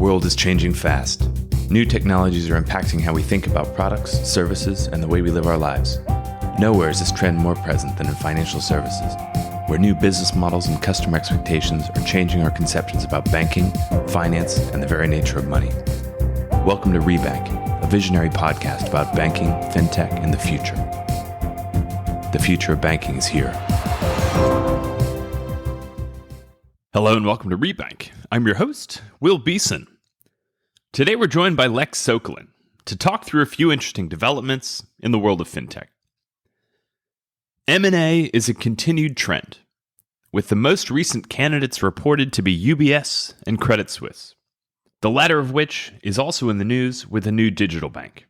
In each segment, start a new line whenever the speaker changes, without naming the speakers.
world is changing fast. New technologies are impacting how we think about products, services, and the way we live our lives. Nowhere is this trend more present than in financial services, where new business models and customer expectations are changing our conceptions about banking, finance, and the very nature of money. Welcome to Rebank, a visionary podcast about banking, fintech, and the future. The future of banking is here.
Hello and welcome to Rebank. I'm your host, Will Beeson. Today we're joined by Lex Sokolin to talk through a few interesting developments in the world of fintech. M&A is a continued trend, with the most recent candidates reported to be UBS and Credit Suisse, the latter of which is also in the news with a new digital bank.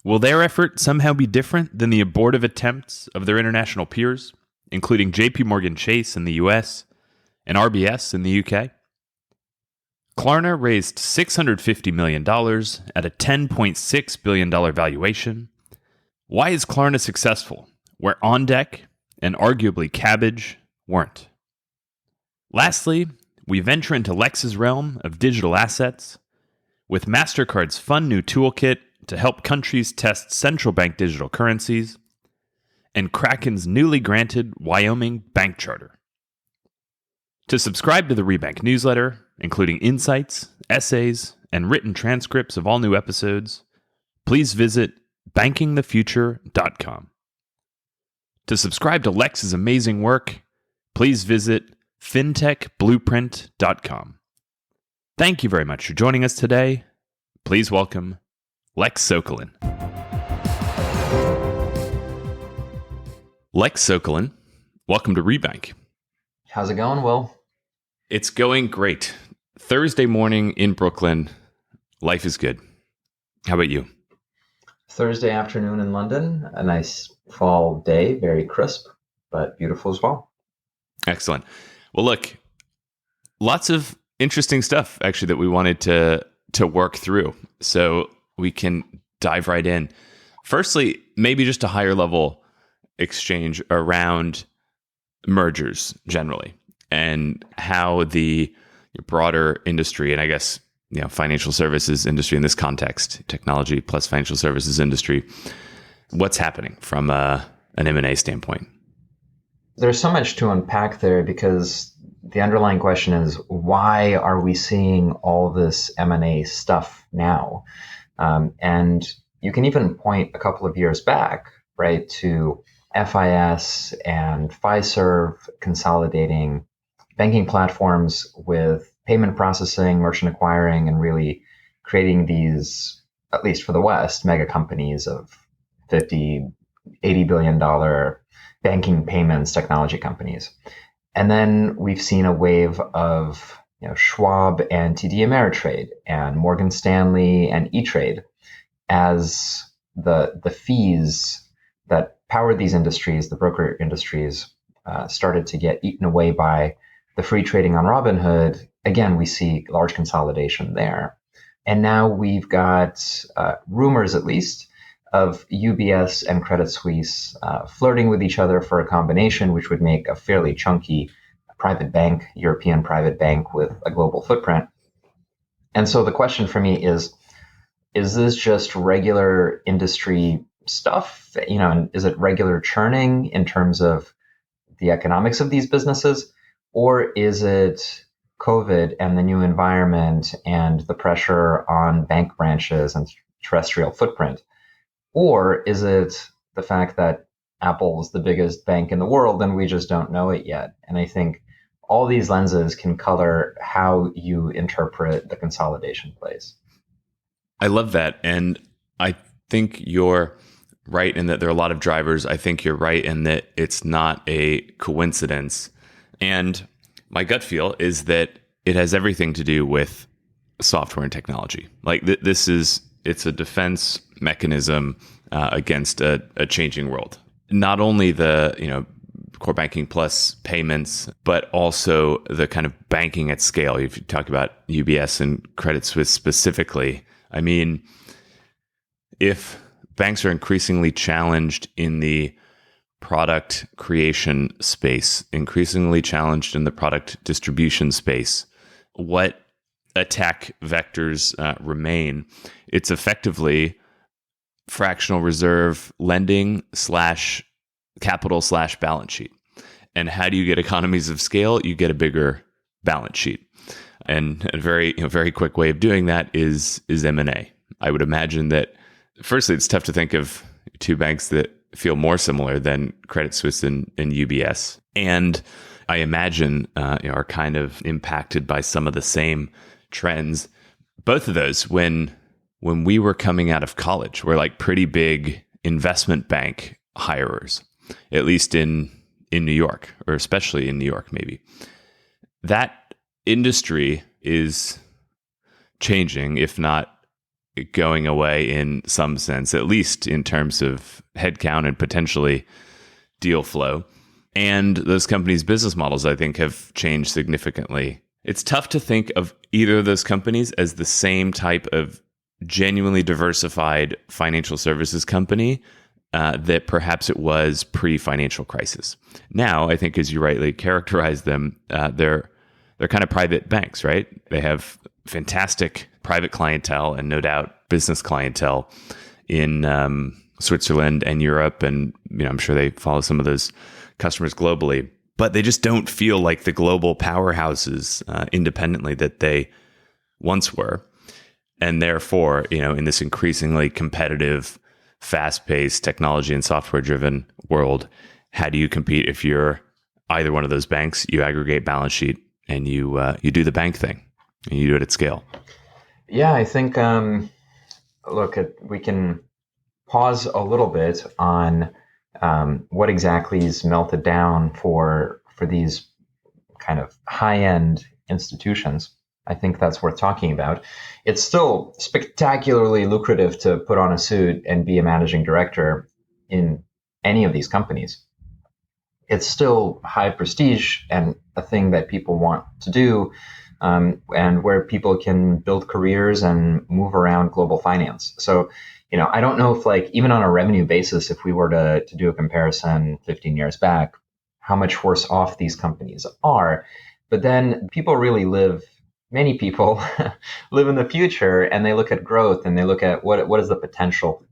Will their effort somehow be different than the abortive attempts of their international peers, including JP Chase in the US and RBS in the UK? Klarna raised $650 million at a $10.6 billion valuation. Why is Klarna successful, where OnDeck and arguably Kabbage weren't? Lastly, we venture into Lex's realm of digital assets with MasterCard's fun new toolkit to help countries test central bank digital currencies, and Kraken's newly granted Wyoming bank charter. To subscribe to the Rebank newsletter, including insights, essays, and written transcripts of all new episodes, please visit bankingthefuture.com. To subscribe to Lex's amazing work, please visit fintechblueprint.com. Thank you very much for joining us today. Please welcome Lex Sokolin. Lex Sokolin, welcome to Rebank.
How's it going, Will?
It's going great. Thursday morning in Brooklyn. Life is good. How about you?
Thursday afternoon in London. A nice fall day, very crisp, but beautiful as well.
Excellent. Well, look, lots of interesting stuff actually that we wanted to work through. So we can dive right in. Firstly, maybe just a higher level exchange around mergers generally, and how the broader industry, and I guess financial services industry in this context, technology plus financial services industry, what's happening from an M&A standpoint?
There's so much to unpack there because the underlying question is, why are we seeing all this M&A stuff now? And you can even point a couple of years back, right, to FIS and Fiserv consolidating banking platforms with payment processing, merchant acquiring, and really creating these, at least for the West, mega companies of $50, $80 billion banking payments technology companies. And then we've seen a wave of Schwab and TD Ameritrade and Morgan Stanley and E-Trade as the fees that powered these industries, the broker industries, started to get eaten away by the free trading on Robinhood. Again, we see large consolidation there. And now we've got rumors, at least, of UBS and Credit Suisse flirting with each other for a combination, which would make a fairly chunky private bank, European private bank with a global footprint. And so the question for me is this just regular industry stuff? And is it regular churning in terms of the economics of these businesses? Or is it COVID and the new environment and the pressure on bank branches and terrestrial footprint? Or is it the fact that Apple is the biggest bank in the world and we just don't know it yet? And I think all these lenses can color how you interpret the consolidation plays.
I love that. And I think you're right in that there are a lot of drivers. I think you're right in that it's not a coincidence. And my gut feel is that it has everything to do with software and technology. Like it's a defense mechanism against a changing world. Not only the core banking plus payments, but also the kind of banking at scale. If you talk about UBS and Credit Suisse specifically, I mean, if banks are increasingly challenged in the product creation space, increasingly challenged in the product distribution space, what attack vectors remain, it's effectively fractional reserve lending slash capital slash balance sheet. And how do you get economies of scale? You get a bigger balance sheet. And a very quick way of doing that is M&A. I would imagine that, firstly, it's tough to think of two banks that feel more similar than Credit Suisse and UBS. And I imagine are kind of impacted by some of the same trends. Both of those, when we were coming out of college, were like pretty big investment bank hirers, at least in New York, or especially in New York, maybe. That industry is changing, if not going away in some sense, at least in terms of headcount and potentially deal flow. And those companies' business models, I think, have changed significantly. It's tough to think of either of those companies as the same type of genuinely diversified financial services company that perhaps it was pre-financial crisis. Now, I think, as you rightly characterize them, they're kind of private banks, right? They have fantastic private clientele and no doubt business clientele in Switzerland and Europe, and I'm sure they follow some of those customers globally. But they just don't feel like the global powerhouses independently that they once were, and therefore, in this increasingly competitive, fast-paced, technology and software-driven world, how do you compete if you're either one of those banks? You aggregate balance sheet and you do the bank thing, and you do it at scale.
Yeah, I think we can pause a little bit on what exactly is melted down for these kind of high-end institutions. I think that's worth talking about. It's still spectacularly lucrative to put on a suit and be a managing director in any of these companies. It's still high prestige and a thing that people want to do, and where people can build careers and move around global finance. So, I don't know if, even on a revenue basis, if we were to do a comparison 15 years back, how much worse off these companies are. But then many people live in the future, and they look at growth and they look at what is the potential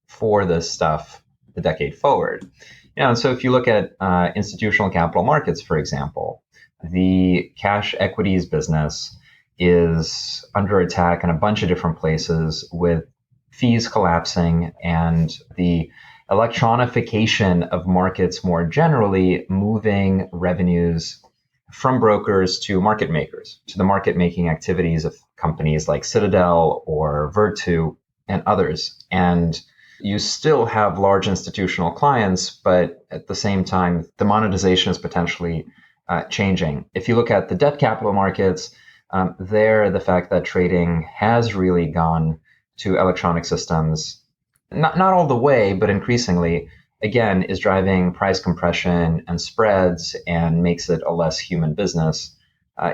for this stuff the decade forward. And so if you look at institutional capital markets, for example, the cash equities business is under attack in a bunch of different places, with fees collapsing and the electronification of markets more generally moving revenues from brokers to market makers, to the market making activities of companies like Citadel or Virtu and others. And you still have large institutional clients, but at the same time, the monetization is potentially changing. If you look at the debt capital markets, the fact that trading has really gone to electronic systems, not all the way, but increasingly, again, is driving price compression and spreads and makes it a less human business,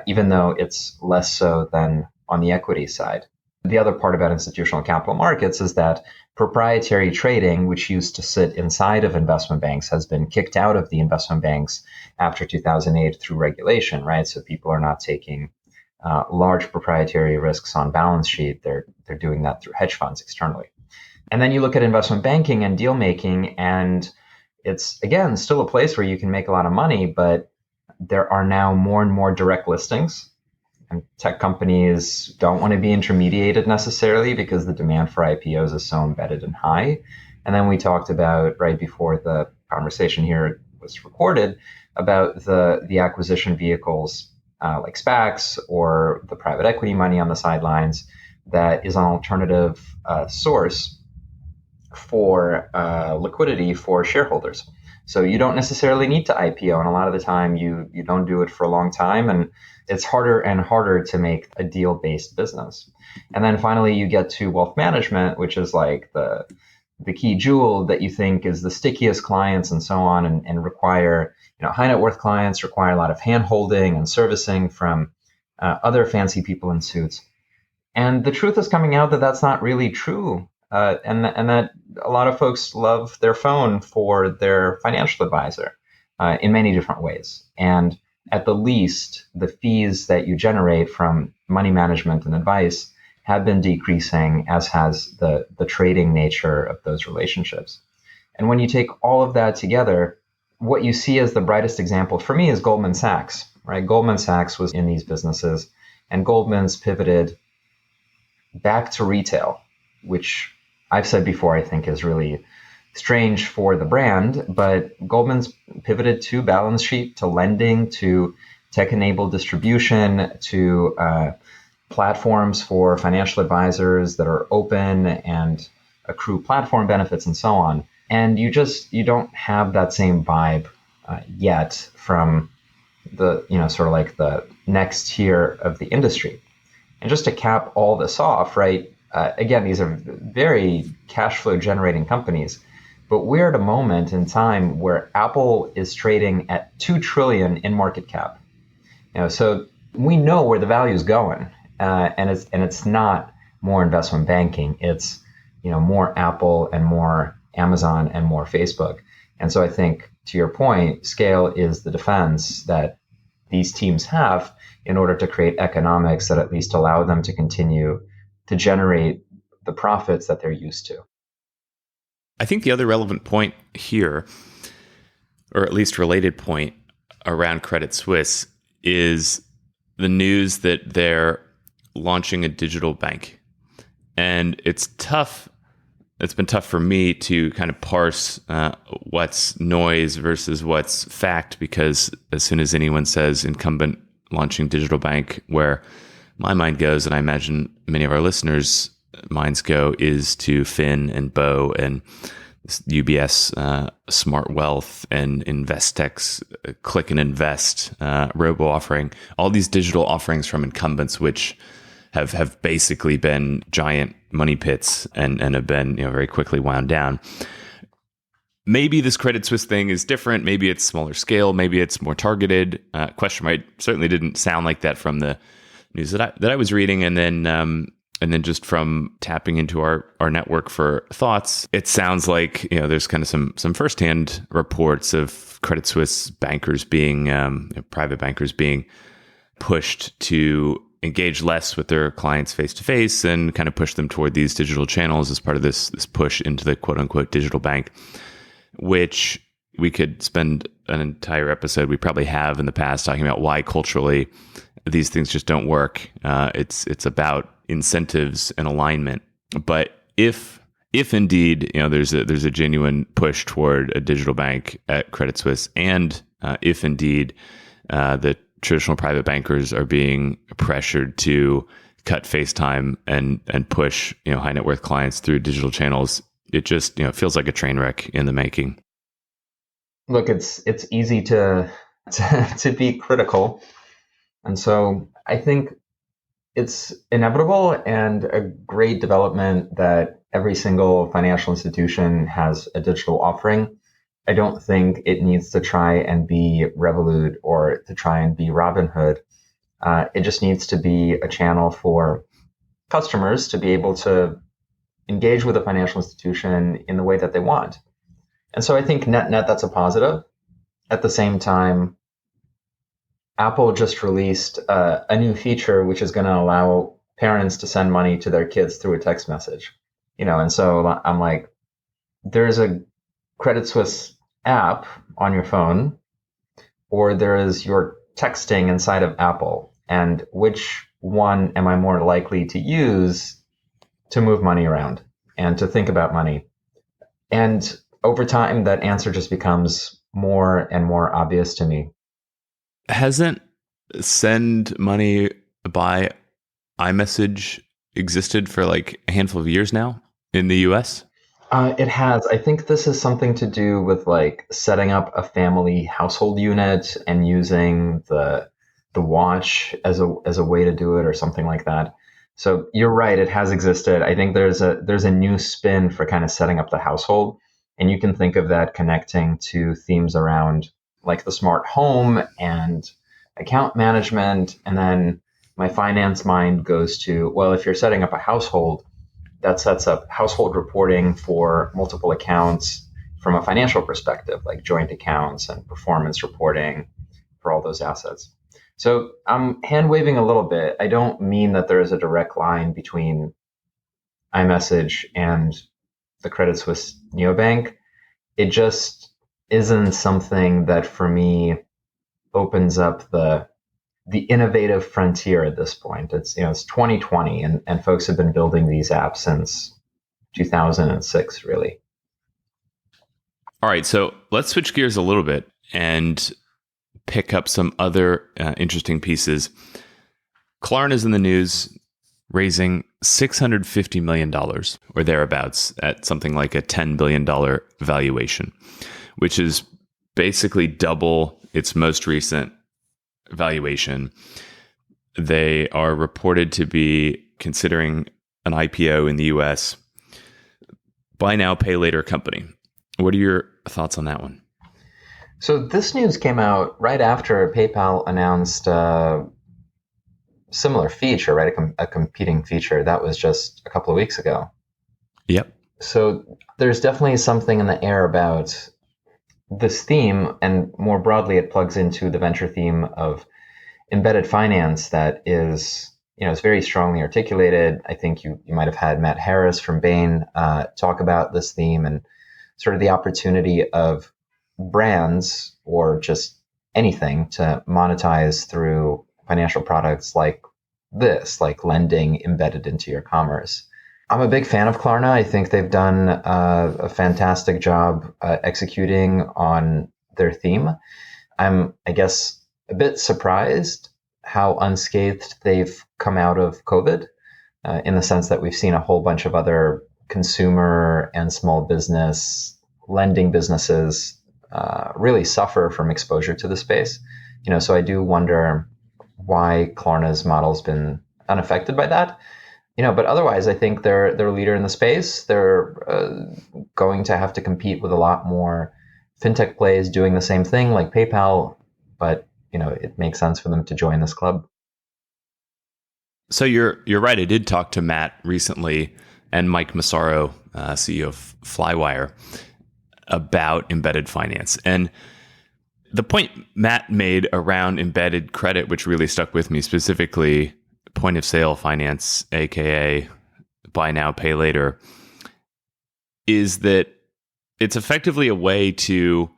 even though it's less so than on the equity side. The other part about institutional capital markets is that proprietary trading, which used to sit inside of investment banks, has been kicked out of the investment banks after 2008 through regulation, right? So people are not taking large proprietary risks on balance sheet. They're doing that through hedge funds externally. And then you look at investment banking and deal making, and it's, again, still a place where you can make a lot of money, but there are now more and more direct listings. And tech companies don't want to be intermediated necessarily because the demand for IPOs is so embedded and high. And then we talked about, right before the conversation here was recorded, about the acquisition vehicles like SPACs or the private equity money on the sidelines that is an alternative source for liquidity for shareholders. So you don't necessarily need to IPO, and a lot of the time you don't do it for a long time, and it's harder and harder to make a deal-based business. And then finally you get to wealth management, which is like the key jewel that you think is the stickiest clients and so on, and require, high net worth clients require a lot of hand holding and servicing from other fancy people in suits. And the truth is coming out that that's not really true. And that a lot of folks love their phone for their financial advisor in many different ways. And at the least, the fees that you generate from money management and advice have been decreasing, as has the trading nature of those relationships. And when you take all of that together, what you see as the brightest example for me is Goldman Sachs, right? Goldman Sachs was in these businesses, and Goldman's pivoted back to retail, which I've said before, I think is really strange for the brand, but Goldman's pivoted to balance sheet, to lending, to tech-enabled distribution, to platforms for financial advisors that are open and accrue platform benefits and so on. And you don't have that same vibe yet from the, sort of like the next tier of the industry. And just to cap all this off, right? Again, these are very cash flow generating companies, but we're at a moment in time where Apple is trading at 2 trillion in market cap. So we know where the value is going, and it's not more investment banking. It's more Apple and more Amazon and more Facebook. And so I think, to your point, scale is the defense that these teams have in order to create economics that at least allow them to continue to generate the profits that they're used to.
I think the other relevant point here, or at least related point around Credit Suisse, is the news that they're launching a digital bank. And it's tough. It's been tough for me to kind of parse what's noise versus what's fact, because as soon as anyone says incumbent launching digital bank, where my mind goes, and I imagine many of our listeners' minds go, is to Finn and Bo and UBS Smart Wealth and Investec's Click and Invest robo offering, all these digital offerings from incumbents, which have basically been giant money pits and have been very quickly wound down. Maybe this Credit Suisse thing is different. Maybe it's smaller scale. Maybe it's more targeted. Question mark. Certainly didn't sound like that from the news that I was reading, and then just from tapping into our network for thoughts, it sounds like there's kind of some firsthand reports of Credit Suisse bankers being private bankers being pushed to engage less with their clients face to face and kind of push them toward these digital channels as part of this push into the quote unquote digital bank, which we could spend an entire episode, we probably have in the past, talking about why culturally these things just don't work. It's about incentives and alignment. But if indeed there's a genuine push toward a digital bank at Credit Suisse, and if indeed the traditional private bankers are being pressured to cut face time and push high net worth clients through digital channels, it just feels like a train wreck in the making.
Look, it's easy to be critical, and so I think it's inevitable and a great development that every single financial institution has a digital offering. I don't think it needs to try and be Revolut or to try and be Robinhood. It just needs to be a channel for customers to be able to engage with a financial institution in the way that they want. And so I think net, that's a positive. At the same time, Apple just released a new feature which is going to allow parents to send money to their kids through a text message. And so I'm like, there's a Credit Suisse app on your phone, or there is your texting inside of Apple, and which one am I more likely to use to move money around and to think about money? And over time, that answer just becomes more and more obvious to me.
Hasn't send money by iMessage existed for like a handful of years now in the US?
It has. I think this is something to do with like setting up a family household unit and using the watch as a way to do it, or something like that. So you're right, it has existed. I think there's a new spin for kind of setting up the household, and you can think of that connecting to themes around like the smart home and account management. And then my finance mind goes to, well, if you're setting up a household, that sets up household reporting for multiple accounts from a financial perspective, like joint accounts and performance reporting, for all those assets. So I'm hand waving a little bit. I don't mean that there is a direct line between iMessage and the Credit Suisse neobank. It just isn't something that for me opens up the innovative frontier at this point. It's 2020 and folks have been building these apps since 2006, really.
All right, so let's switch gears a little bit and pick up some other interesting pieces. Klarna's in the news raising $650 million or thereabouts at something like a $10 billion valuation, which is basically double its most recent valuation. They are reported to be considering an IPO in the US. Buy now, pay later company. What are your thoughts on that one?
So this news came out right after PayPal announced a similar feature, right? A competing feature that was just a couple of weeks ago.
Yep.
So there's definitely something in the air about this theme, and more broadly, it plugs into the venture theme of embedded finance that is, it's very strongly articulated. I think you might have had Matt Harris from Bain talk about this theme and sort of the opportunity of brands or just anything to monetize through financial products like this, like lending embedded into your commerce. I'm a big fan of Klarna. I think they've done a fantastic job executing on their theme. I'm, I guess, a bit surprised how unscathed they've come out of COVID, in the sense that we've seen a whole bunch of other consumer and small business lending businesses really suffer from exposure to the space. So I do wonder why Klarna's model's been unaffected by that. But otherwise, I think they're a leader in the space. They're going to have to compete with a lot more fintech plays doing the same thing like PayPal, but it makes sense for them to join this club.
So you're right. I did talk to Matt recently and Mike Massaro, CEO of Flywire, about embedded finance. And the point Matt made around embedded credit, which really stuck with me, specifically point of sale finance, aka buy now, pay later, is that it's effectively a way to,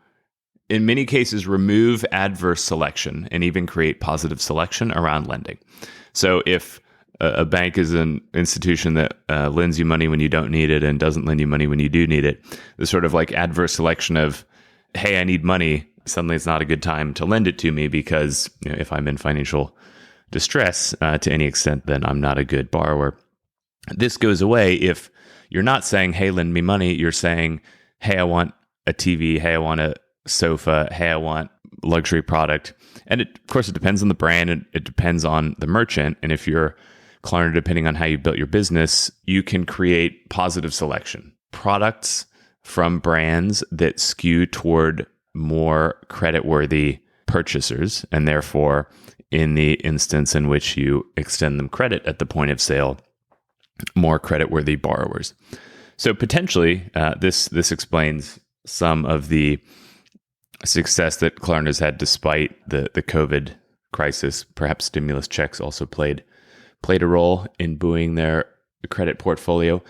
in many cases, remove adverse selection and even create positive selection around lending. So if a bank is an institution that lends you money when you don't need it and doesn't lend you money when you do need it, the sort of like adverse selection of, hey, I need money, suddenly it's not a good time to lend it to me because if I'm in financial distress to any extent, then I'm not a good borrower. This goes away if you're not saying, hey, lend me money. You're saying, hey, I want a TV. Hey, I want a sofa. Hey, I want luxury product. And of course, it depends on the brand and it depends on the merchant. And if you're Klarna, depending on how you built your business, you can create positive selection. Products from brands that skew toward more creditworthy purchasers, and therefore, in the instance in which you extend them credit at the point of sale, more creditworthy borrowers. So potentially, this explains some of the success that Klarna's had despite the COVID crisis. Perhaps stimulus checks also played a role in buoying their credit portfolio.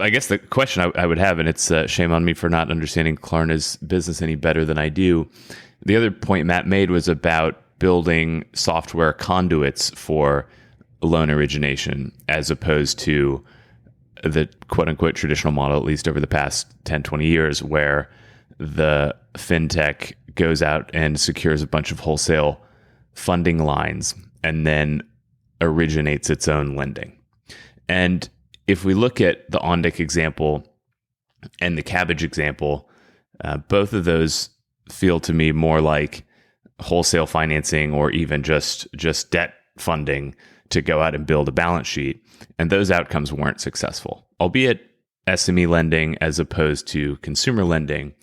I guess the question I would have, and it's shame on me for not understanding Klarna's business any better than I do. The other point Matt made was about building software conduits for loan origination as opposed to the quote unquote traditional model, at least over the past 10, 20 years, where the fintech goes out and secures a bunch of wholesale funding lines and then originates its own lending. And if we look at the OnDeck example and the Kabbage example, both of those feel to me more like wholesale financing or even just debt funding to go out and build a balance sheet. And those outcomes weren't successful, albeit SME lending as opposed to consumer lending.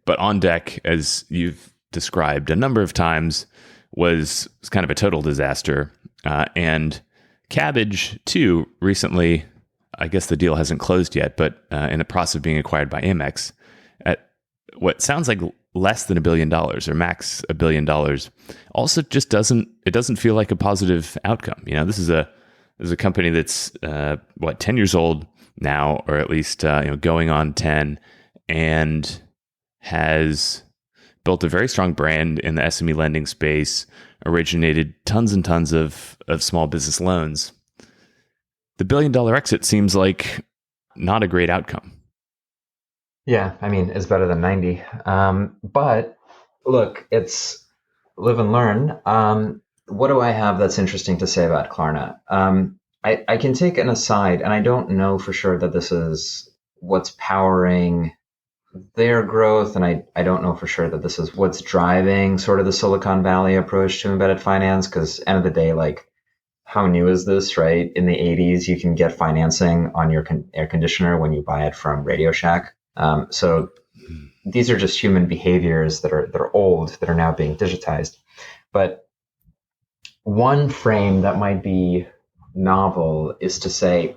But OnDeck, as you've described a number of times, was kind of a total disaster. And Kabbage, too, recently, I guess the deal hasn't closed yet, but in the process of being acquired by Amex, at what sounds like less than $1 billion or max $1 billion also just doesn't feel like a positive outcome. This is a company that's 10 years old now, or at least going on 10, and has built a very strong brand in the SME lending space, originated tons and tons of small business loans. The $1 billion exit seems like not a great outcome.
Yeah, I mean, it's better than 90. But look, it's live and learn. What do I have that's interesting to say about Klarna? I can take an aside, and I don't know for sure that this is what's powering their growth, and I don't know for sure that this is what's driving sort of the Silicon Valley approach to embedded finance, because end of the day, like, how new is this, right? In the 80s, you can get financing on your air conditioner when you buy it from Radio Shack. So these are just human behaviors that are old, that are now being digitized. But one frame that might be novel is to say,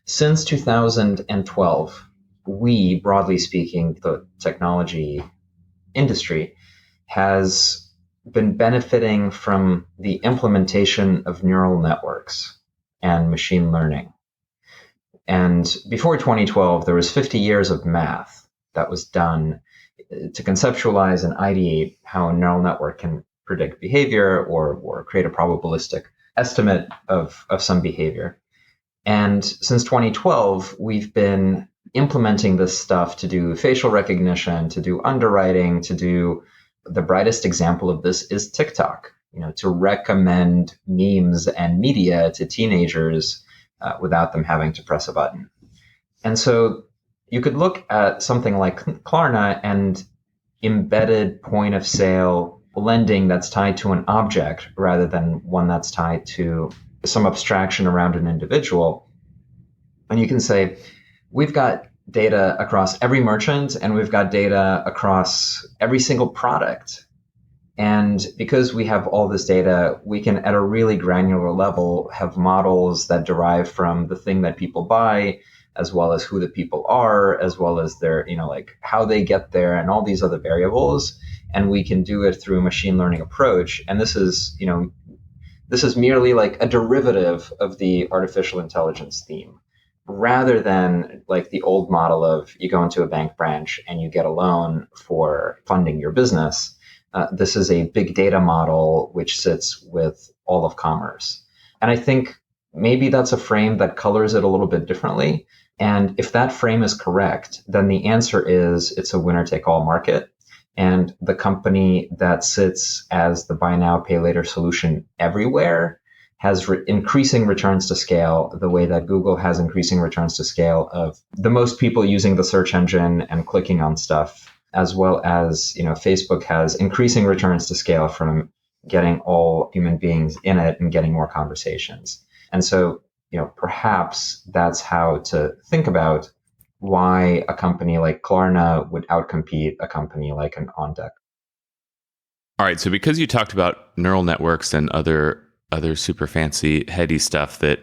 since 2012, we, broadly speaking, the technology industry, has been benefiting from the implementation of neural networks and machine learning. And before 2012, there was 50 years of math that was done to conceptualize and ideate how a neural network can predict behavior or create a probabilistic estimate of some behavior. And since 2012, we've been implementing this stuff to do facial recognition, to do underwriting, to do the brightest example of this is TikTok, to recommend memes and media to teenagers without them having to press a button. And so you could look at something like Klarna and embedded point of sale lending that's tied to an object rather than one that's tied to some abstraction around an individual. And you can say, we've got data across every merchant and we've got data across every single product. And because we have all this data, we can, at a really granular level, have models that derive from the thing that people buy, as well as who the people are, as well as their, like how they get there and all these other variables. And we can do it through a machine learning approach. And this is merely like a derivative of the artificial intelligence theme, rather than like the old model of you go into a bank branch and you get a loan for funding your business. This is a big data model which sits with all of commerce. And I think maybe that's a frame that colors it a little bit differently. And if that frame is correct, then the answer is it's a winner-take-all market. And the company that sits as the buy now, pay later solution everywhere has increasing returns to scale, the way that Google has increasing returns to scale of the most people using the search engine and clicking on stuff, as well as, Facebook has increasing returns to scale from getting all human beings in it and getting more conversations. And so, perhaps that's how to think about why a company like Klarna would outcompete a company like an OnDeck.
All right. So because you talked about neural networks and other super fancy, heady stuff that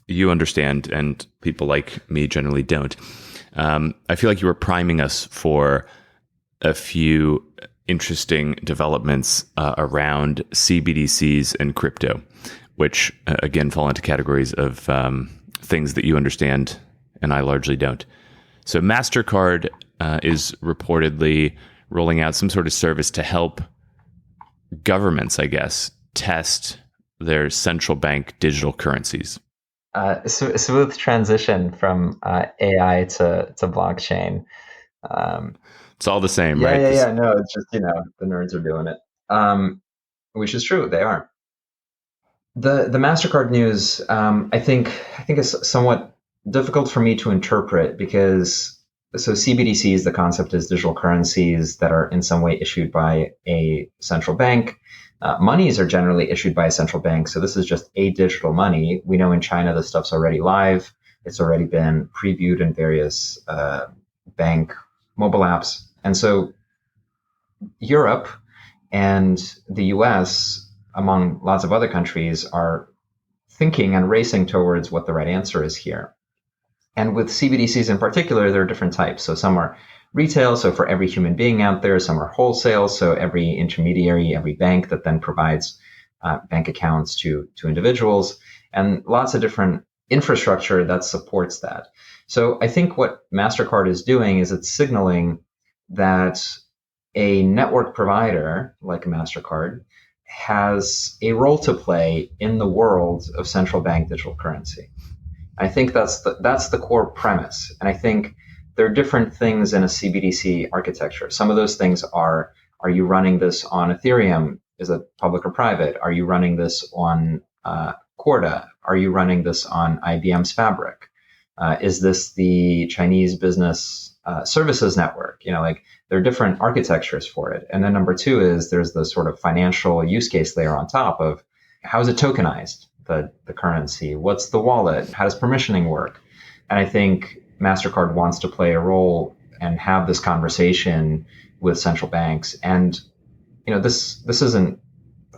you understand and people like me generally don't, I feel like you were priming us for a few interesting developments around CBDCs and crypto, which again fall into categories of things that you understand and I largely don't. So MasterCard is reportedly rolling out some sort of service to help governments, I guess, test their central bank digital currencies.
Smooth transition from AI to blockchain.
It's all the same,
yeah,
right?
Yeah. No, it's just, the nerds are doing it, which is true. They are. The MasterCard news, I think is somewhat difficult for me to interpret because CBDCs, the concept is digital currencies that are in some way issued by a central bank. Monies are generally issued by a central bank. So this is just a digital money. We know in China, this stuff's already live. It's already been previewed in various bank mobile apps. And so Europe and the US, among lots of other countries, are thinking and racing towards what the right answer is here. And with CBDCs in particular, there are different types. So some are retail, so for every human being out there. Some are wholesale, so every intermediary, every bank that then provides bank accounts to individuals, and lots of different infrastructure that supports that. So I think what MasterCard is doing is it's signaling that a network provider like MasterCard has a role to play in the world of central bank digital currency. I think that's the core premise. And I think there are different things in a CBDC architecture. Some of those things are you running this on Ethereum? Is it public or private? Are you running this on Corda? Are you running this on IBM's Fabric? Is this the Chinese business services network? Like there are different architectures for it. And then number two is there's the sort of financial use case layer on top of how is it tokenized, the currency? What's the wallet? How does permissioning work? And I think MasterCard wants to play a role and have this conversation with central banks. And this isn't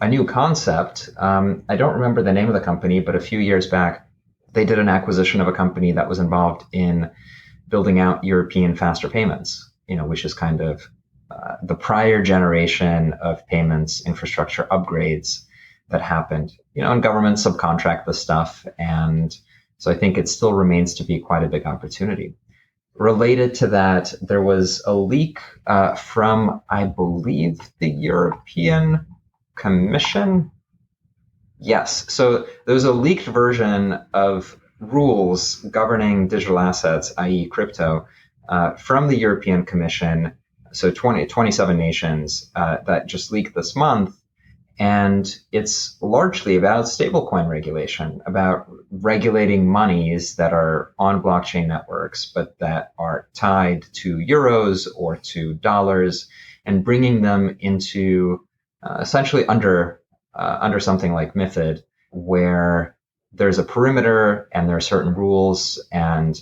a new concept. I don't remember the name of the company, but a few years back, they did an acquisition of a company that was involved in building out European faster payments, which is kind of the prior generation of payments infrastructure upgrades that happened, and governments subcontract this stuff. And so I think it still remains to be quite a big opportunity. Related to that, there was a leak from, I believe, the European Commission. Yes. So there was a leaked version of rules governing digital assets, i.e. crypto, from the European Commission. So 27 nations that just leaked this month. And it's largely about stablecoin regulation, about regulating monies that are on blockchain networks, but that are tied to euros or to dollars, and bringing them into essentially under something like MiFID, where there's a perimeter and there are certain rules, and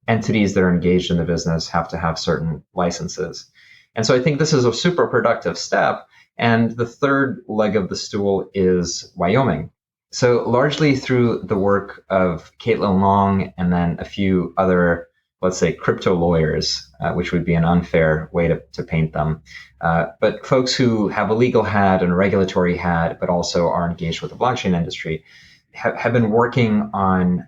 entities that are engaged in the business have to have certain licenses. And so I think this is a super productive step. And the third leg of the stool is Wyoming. So largely through the work of Caitlin Long and then a few other, let's say, crypto lawyers, which would be an unfair way to paint them. But folks who have a legal hat and a regulatory hat, but also are engaged with the blockchain industry, have been working on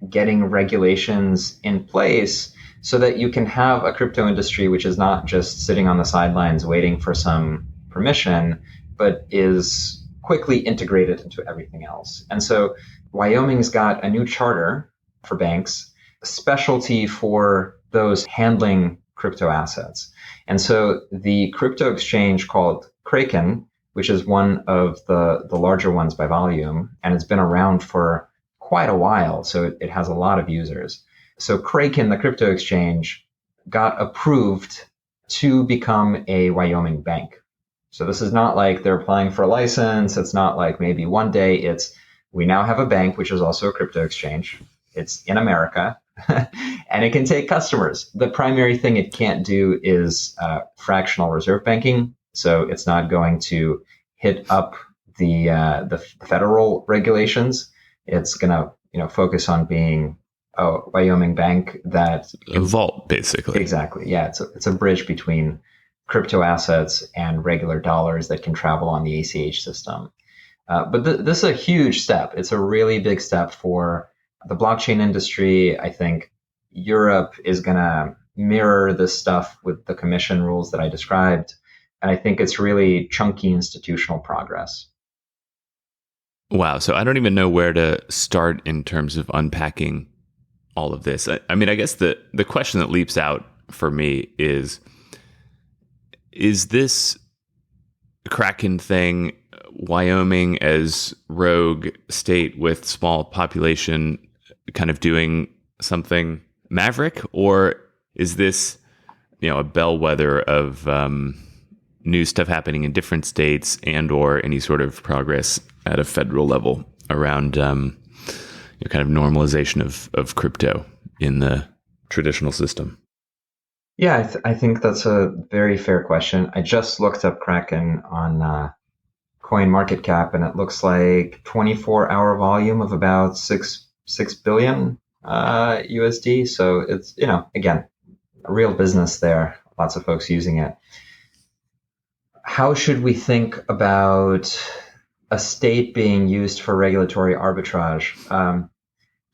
getting regulations in place so that you can have a crypto industry which is not just sitting on the sidelines waiting for some permission, but is quickly integrated into everything else. And so Wyoming's got a new charter for banks, a specialty for those handling crypto assets. And so the crypto exchange called Kraken, which is one of the larger ones by volume, and it's been around for quite a while, so it has a lot of users. So Kraken, the crypto exchange, got approved to become a Wyoming bank. So this is not like they're applying for a license. It's not like maybe one day we now have a bank, which is also a crypto exchange. It's in America and it can take customers. The primary thing it can't do is fractional reserve banking. So it's not going to hit up the federal regulations. It's going to focus on being a Wyoming bank that
a vault, basically.
Exactly. Yeah. It's a bridge between crypto assets and regular dollars that can travel on the ACH system. But this is a huge step. It's a really big step for the blockchain industry. I think Europe is going to mirror this stuff with the commission rules that I described. And I think it's really chunky institutional progress.
Wow. So I don't even know where to start in terms of unpacking all of this. I mean, I guess the question that leaps out for me is this Kraken thing, Wyoming as rogue state with small population kind of doing something maverick? Or is this, a bellwether of new stuff happening in different states and or any sort of progress at a federal level around kind of normalization of crypto in the traditional system?
Yeah, I think that's a very fair question. I just looked up Kraken on CoinMarketCap, and it looks like 24-hour volume of about 6 billion USD. So it's, again, a real business there. Lots of folks using it. How should we think about a state being used for regulatory arbitrage?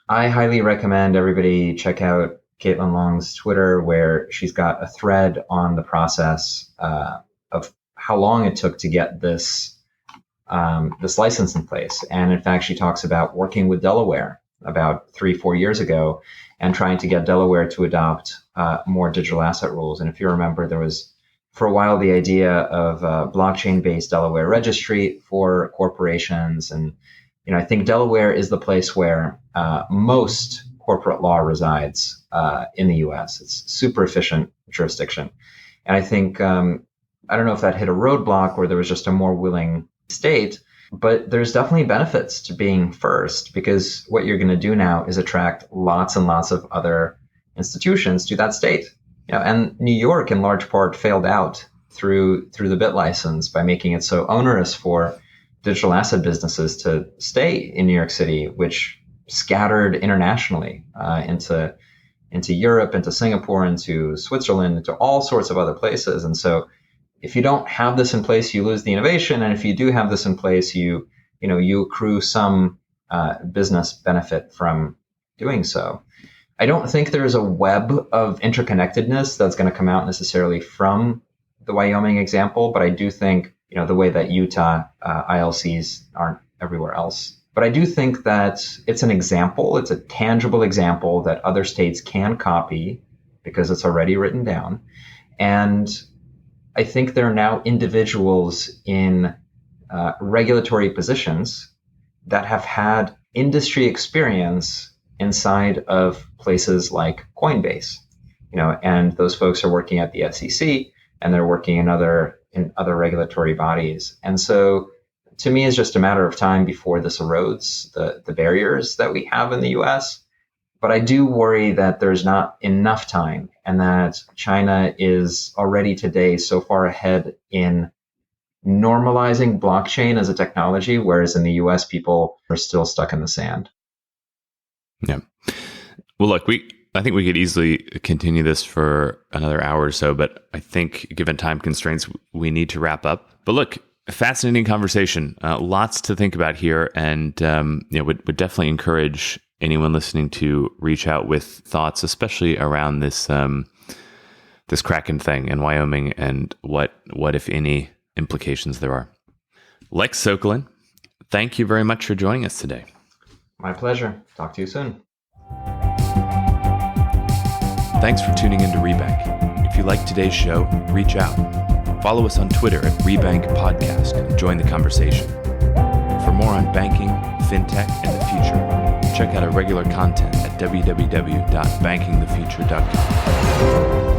I highly recommend everybody check out Caitlin Long's Twitter, where she's got a thread on the process of how long it took to get this license in place. And in fact, she talks about working with Delaware about 3-4 years ago and trying to get Delaware to adopt more digital asset rules. And if you remember, there was for a while the idea of a blockchain-based Delaware registry for corporations. And I think Delaware is the place where most corporate law resides in the U.S. It's super efficient jurisdiction. And I think, I don't know if that hit a roadblock or there was just a more willing state, but there's definitely benefits to being first, because what you're going to do now is attract lots and lots of other institutions to that state. And New York, in large part, failed out through the BIT license by making it so onerous for digital asset businesses to stay in New York City, which scattered internationally into Europe, into Singapore, into Switzerland, into all sorts of other places. And so if you don't have this in place, you lose the innovation. And if you do have this in place, you accrue some business benefit from doing so. I don't think there's a web of interconnectedness that's going to come out necessarily from the Wyoming example, but I do think, the way that Utah ILCs aren't everywhere else. But I do think that it's an example, it's a tangible example that other states can copy because it's already written down. And I think there are now individuals in regulatory positions that have had industry experience inside of places like Coinbase, and those folks are working at the SEC and they're working in other regulatory bodies. And so to me, it's just a matter of time before this erodes the barriers that we have in the US. But I do worry that there's not enough time, and that China is already today so far ahead in normalizing blockchain as a technology, whereas in the US, people are still stuck in the sand.
Yeah. Well, look, I think we could easily continue this for another hour or so, but I think given time constraints, we need to wrap up. But look, a fascinating conversation, lots to think about here, and would definitely encourage anyone listening to reach out with thoughts, especially around this this Kraken thing in Wyoming and what if any implications there are. Lex Sokolin, thank you very much for joining us today.
My pleasure. Talk to you soon.
Thanks for tuning in to Rebank. If you like today's show, reach out. Follow us on Twitter at Rebank Podcast and join the conversation. For more on banking, fintech, and the future, check out our regular content at www.bankingthefuture.com.